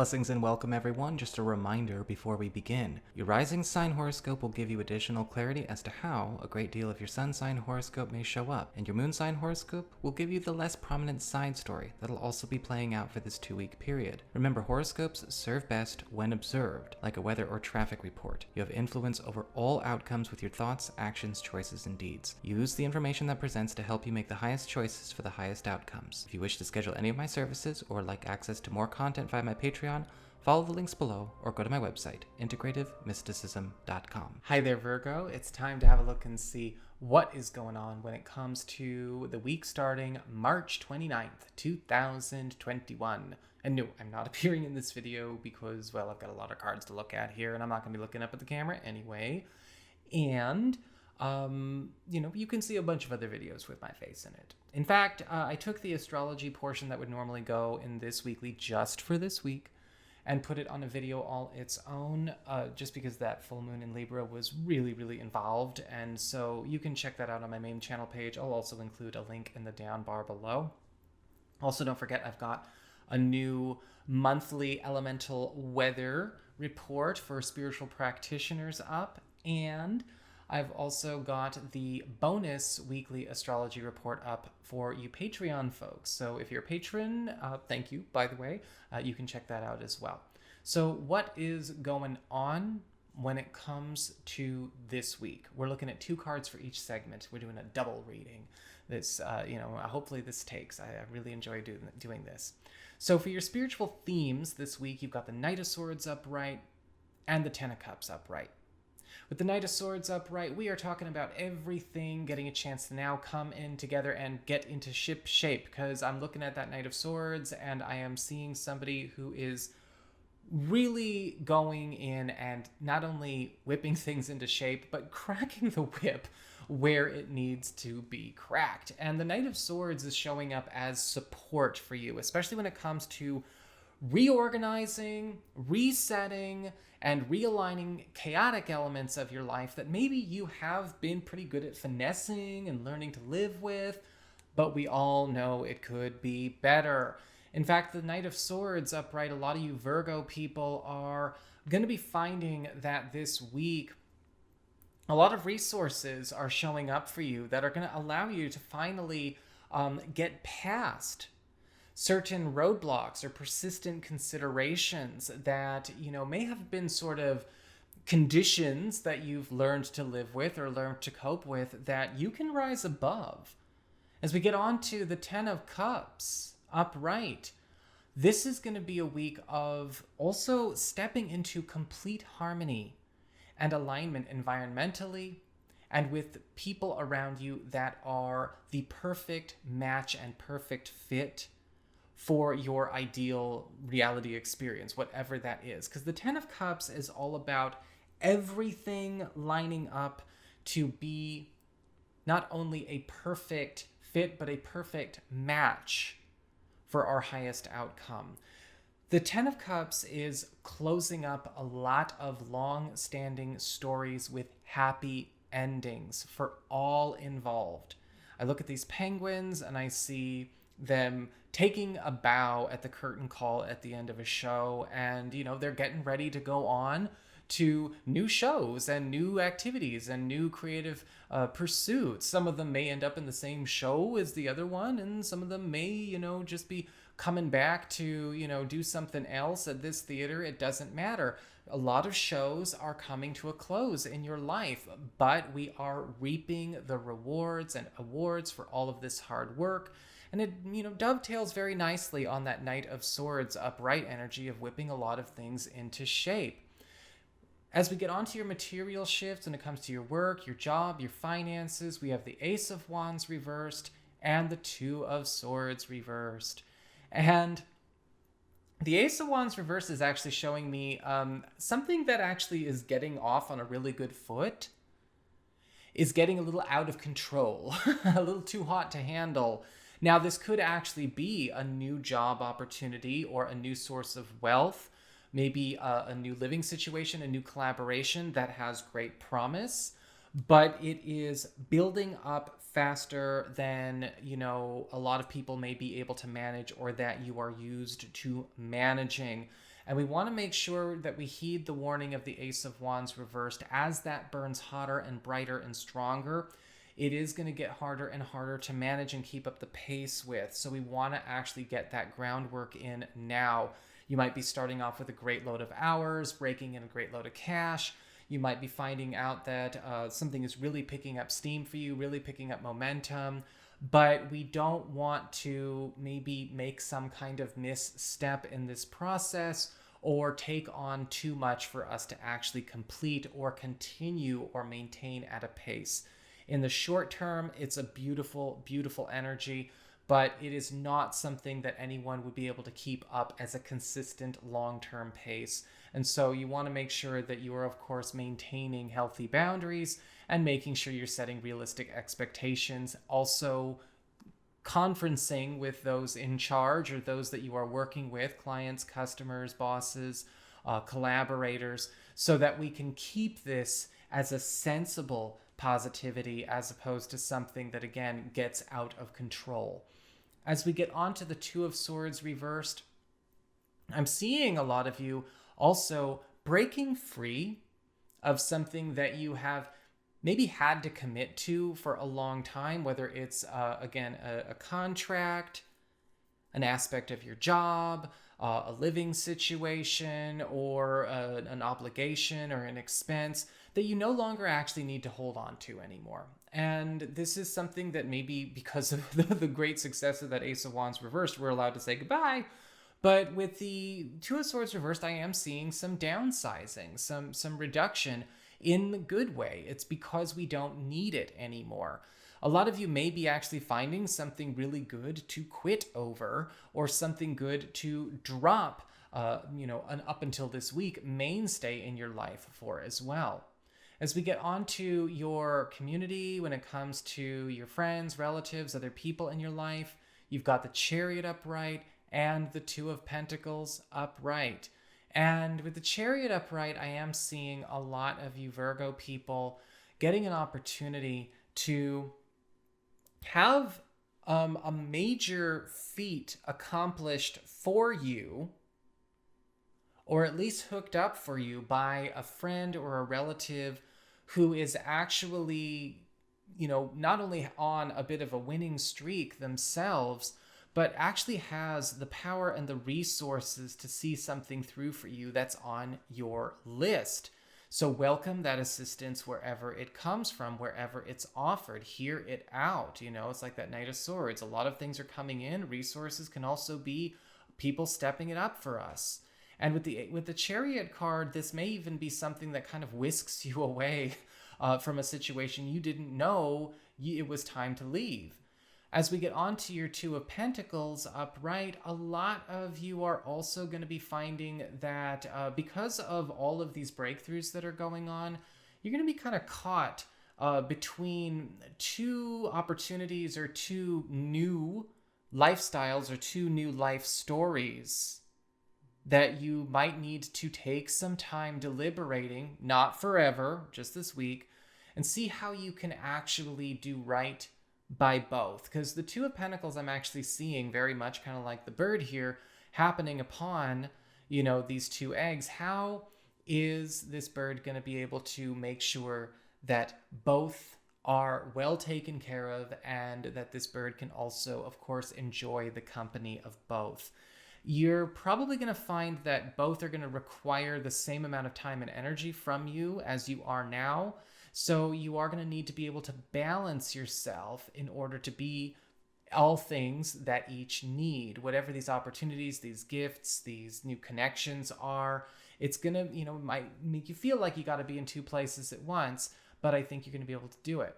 Blessings and welcome everyone. Just a reminder before we begin. Your rising sign horoscope will give you additional clarity as to how a great deal of your sun sign horoscope may show up, and your moon sign horoscope will give you the less prominent side story that'll also be playing out for this 2-week period. Remember, horoscopes serve best when observed, like a weather or traffic report. You have influence over all outcomes with your thoughts, actions, choices, and deeds. Use the information that presents to help you make the highest choices for the highest outcomes. If you wish to schedule any of my services or like access to more content via my Patreon, follow the links below or go to my website, integrativemysticism.com. Hi there, Virgo. It's time to have a look and see what is going on when it comes to the week starting March 29th, 2021. And no, I'm not appearing in this video because, well, I've got a lot of cards to look at here and I'm not going to be looking up at the camera anyway. And you can see a bunch of other videos with my face in it. In fact, I took the astrology portion that would normally go in this weekly just for this week and put it on a video all its own, just because that full moon in Libra was really, really involved. And so you can check that out on my main channel page. I'll also include a link in the down bar below. Also, don't forget, I've got a new monthly elemental weather report for spiritual practitioners up, and I've also got the bonus weekly astrology report up for you Patreon folks. So if you're a patron, thank you, by the way, you can check that out as well. So what is going on when it comes to this week? We're looking at 2 cards for each segment. We're doing a double reading. This, hopefully this takes. I really enjoy doing this. So for your spiritual themes this week, you've got the Knight of Swords upright and the Ten of Cups upright. With the Knight of Swords upright, we are talking about everything getting a chance to now come in together and get into ship shape, because I'm looking at that Knight of Swords and I am seeing somebody who is really going in and not only whipping things into shape, but cracking the whip where it needs to be cracked. And the Knight of Swords is showing up as support for you, especially when it comes to reorganizing, resetting, and realigning chaotic elements of your life that maybe you have been pretty good at finessing and learning to live with, but we all know it could be better. In fact, the Knight of Swords upright, a lot of you Virgo people are going to be finding that this week a lot of resources are showing up for you that are going to allow you to finally get past certain roadblocks or persistent considerations that, may have been sort of conditions that you've learned to live with or learned to cope with that you can rise above. As we get on to the Ten of Cups upright, this is going to be a week of also stepping into complete harmony and alignment environmentally and with people around you that are the perfect match and perfect fit for your ideal reality experience, whatever that is. Because the Ten of Cups is all about everything lining up to be not only a perfect fit, but a perfect match for our highest outcome. The Ten of Cups is closing up a lot of long-standing stories with happy endings for all involved. I look at these penguins and I see them taking a bow at the curtain call at the end of a show, and they're getting ready to go on to new shows and new activities and new creative pursuits. Some of them may end up in the same show as the other one, and some of them may just be coming back to do something else at this theater. It doesn't matter. A lot of shows are coming to a close in your life, but we are reaping the rewards and awards for all of this hard work. And it dovetails very nicely on that Knight of Swords upright energy of whipping a lot of things into shape. As we get onto your material shifts when it comes to your work, your job, your finances, we have the Ace of Wands reversed and the Two of Swords reversed. And the Ace of Wands reversed is actually showing me something that actually is getting off on a really good foot, is getting a little out of control, a little too hot to handle. Now, this could actually be a new job opportunity or a new source of wealth, maybe a new living situation, a new collaboration that has great promise, but it is building up faster than, a lot of people may be able to manage or that you are used to managing. And we want to make sure that we heed the warning of the Ace of Wands reversed. As that burns hotter and brighter and stronger, it is going to get harder and harder to manage and keep up the pace with. So we want to actually get that groundwork in now. You might be starting off with a great load of hours, raking in a great load of cash. You might be finding out that something is really picking up steam for you, really picking up momentum. But we don't want to maybe make some kind of misstep in this process or take on too much for us to actually complete or continue or maintain at a pace. In the short term, it's a beautiful, beautiful energy, but it is not something that anyone would be able to keep up as a consistent long-term pace. And so you want to make sure that you are, of course, maintaining healthy boundaries and making sure you're setting realistic expectations. Also, conferencing with those in charge or those that you are working with, clients, customers, bosses, collaborators, so that we can keep this as a sensible positivity as opposed to something that, again, gets out of control. As we get onto the Two of Swords reversed, I'm seeing a lot of you also breaking free of something that you have maybe had to commit to for a long time, whether it's, again, a contract, an aspect of your job, a living situation, or an obligation or an expense that you no longer actually need to hold on to anymore. And this is something that maybe because of the great success of that Ace of Wands reversed, we're allowed to say goodbye. But with the Two of Swords reversed, I am seeing some downsizing, some reduction in the good way. It's because we don't need it anymore. A lot of you may be actually finding something really good to quit over or something good to drop, an up until this week mainstay in your life for as well. As we get onto your community, when it comes to your friends, relatives, other people in your life, you've got the Chariot upright and the Two of Pentacles upright. And with the Chariot upright, I am seeing a lot of you Virgo people getting an opportunity to have a major feat accomplished for you, or at least hooked up for you by a friend or a relative who is actually, not only on a bit of a winning streak themselves, but actually has the power and the resources to see something through for you that's on your list. So welcome that assistance wherever it comes from, wherever it's offered. Hear it out. It's like that Knight of Swords. A lot of things are coming in. Resources can also be people stepping it up for us. And with the Chariot card, this may even be something that kind of whisks you away from a situation you didn't know it was time to leave. As we get on to your Two of Pentacles upright, a lot of you are also going to be finding that because of all of these breakthroughs that are going on, you're going to be kind of caught between two opportunities or two new lifestyles or two new life stories that you might need to take some time deliberating, not forever, just this week, and see how you can actually do right by both. Because the Two of Pentacles I'm actually seeing very much kind of like the bird here happening upon, these two eggs. How is this bird going to be able to make sure that both are well taken care of and that this bird can also, of course, enjoy the company of both? You're probably going to find that both are going to require the same amount of time and energy from you as you are now. So you are going to need to be able to balance yourself in order to be all things that each need. Whatever these opportunities, these gifts, these new connections are, it's going to, might make you feel like you got to be in two places at once, but I think you're going to be able to do it.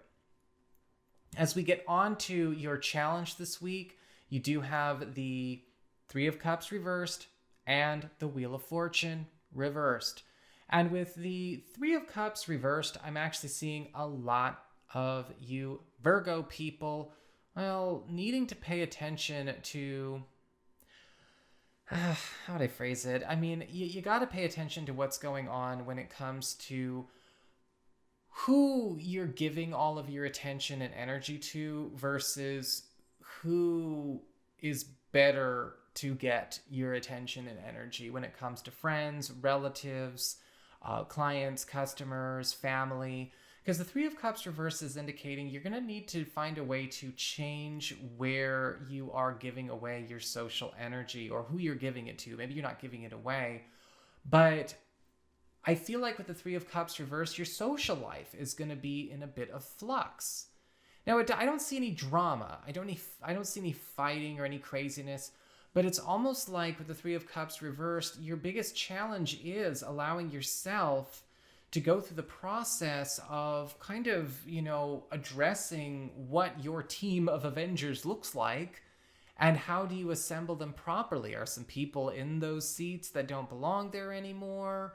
As we get on to your challenge this week, you do have the Three of Cups reversed and the Wheel of Fortune reversed. And with the Three of Cups reversed, I'm actually seeing a lot of you Virgo people, needing to pay attention to, how would I phrase it? I mean, you got to pay attention to what's going on when it comes to who you're giving all of your attention and energy to versus who is better to get your attention and energy when it comes to friends, relatives, clients, customers, family. Because the Three of Cups reverse is indicating you're going to need to find a way to change where you are giving away your social energy or who you're giving it to. Maybe you're not giving it away, but I feel like with the Three of Cups reverse, your social life is going to be in a bit of flux. Now, I don't see any drama. I don't see any fighting or any craziness, but it's almost like with the Three of Cups reversed, your biggest challenge is allowing yourself to go through the process of kind of, addressing what your team of Avengers looks like and how do you assemble them properly. Are some people in those seats that don't belong there anymore?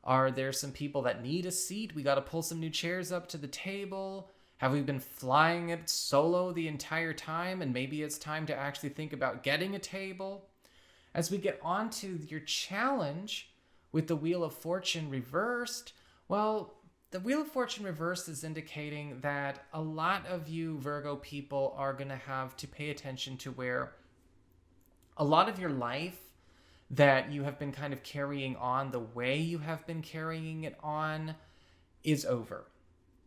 Are there some people that need a seat? We got to pull some new chairs up to the table. Have we been flying it solo the entire time and maybe it's time to actually think about getting a table? As we get on to your challenge with the Wheel of Fortune reversed, well, the Wheel of Fortune reversed is indicating that a lot of you Virgo people are going to have to pay attention to where a lot of your life that you have been kind of carrying on the way you have been carrying it on is over.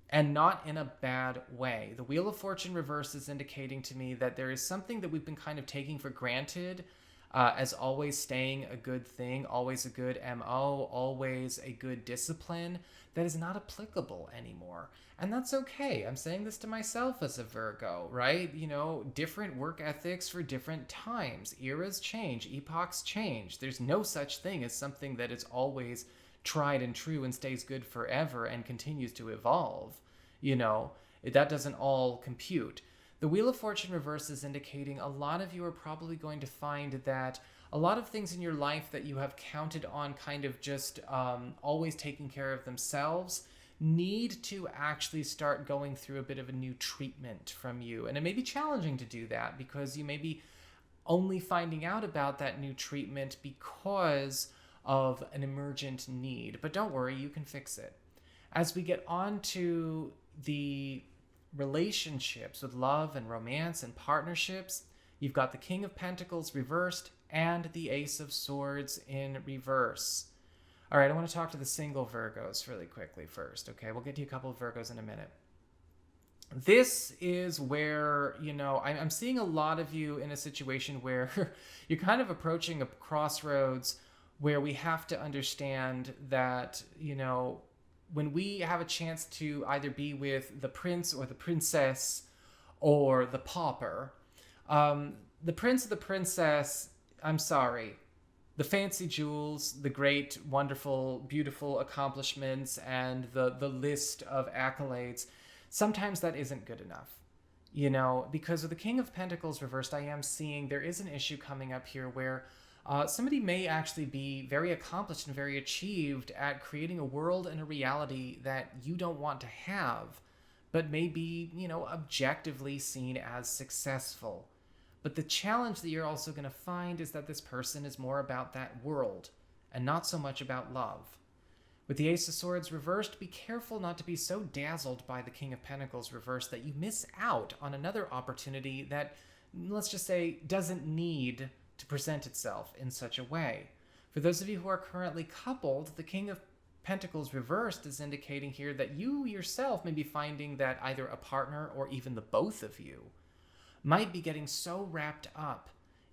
And not in a bad way. The Wheel of Fortune reverse is indicating to me that there is something that we've been kind of taking for granted as always staying a good thing, always a good MO, always a good discipline that is not applicable anymore. And that's okay. I'm saying this to myself as a Virgo, right? Different work ethics for different times. Eras change, epochs change. There's no such thing as something that is always tried and true and stays good forever and continues to evolve. That doesn't all compute. The Wheel of Fortune reverse is indicating a lot of you are probably going to find that a lot of things in your life that you have counted on kind of just always taking care of themselves need to actually start going through a bit of a new treatment from you. And it may be challenging to do that because you may be only finding out about that new treatment because of an emergent need. But don't worry, you can fix it. As we get on to the relationships with love and romance and partnerships, you've got the King of Pentacles reversed and the Ace of Swords in reverse. All right, I want to talk to the single Virgos really quickly first, okay? We'll get to a couple of Virgos in a minute. This is where, I'm seeing a lot of you in a situation where you're kind of approaching a crossroads where we have to understand that, when we have a chance to either be with the prince or the princess or the pauper, the prince or the princess, I'm sorry, the fancy jewels, the great, wonderful, beautiful accomplishments, and the list of accolades, sometimes that isn't good enough. Because with the King of Pentacles reversed, I am seeing there is an issue coming up here where somebody may actually be very accomplished and very achieved at creating a world and a reality that you don't want to have, but may be, objectively seen as successful. But the challenge that you're also going to find is that this person is more about that world and not so much about love. With the Ace of Swords reversed, be careful not to be so dazzled by the King of Pentacles reversed that you miss out on another opportunity that, let's just say, doesn't need to present itself in such a way. For those of you who are currently coupled, the King of Pentacles reversed is indicating here that you yourself may be finding that either a partner or even the both of you might be getting so wrapped up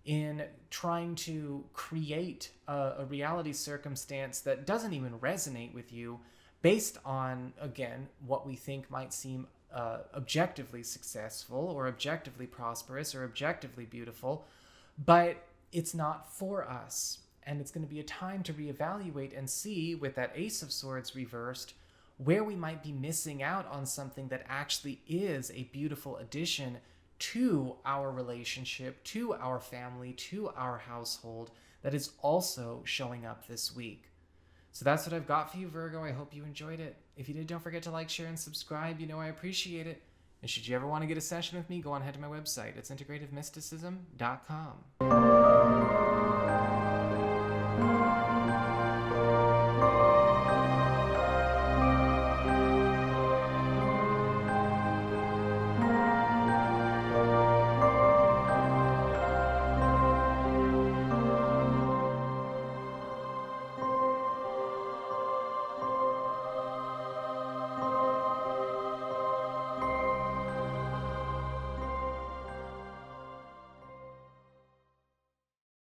in trying to create a reality circumstance that doesn't even resonate with you based on, again, what we think might seem objectively successful or objectively prosperous or objectively beautiful, but it's not for us. And it's going to be a time to reevaluate and see, with that Ace of Swords reversed, where we might be missing out on something that actually is a beautiful addition to our relationship, to our family, to our household, that is also showing up this week. So that's what I've got for you, Virgo. I hope you enjoyed it. If you did, don't forget to like, share, and subscribe. I appreciate it. And should you ever want to get a session with me, go on ahead to my website. It's integrativemysticism.com.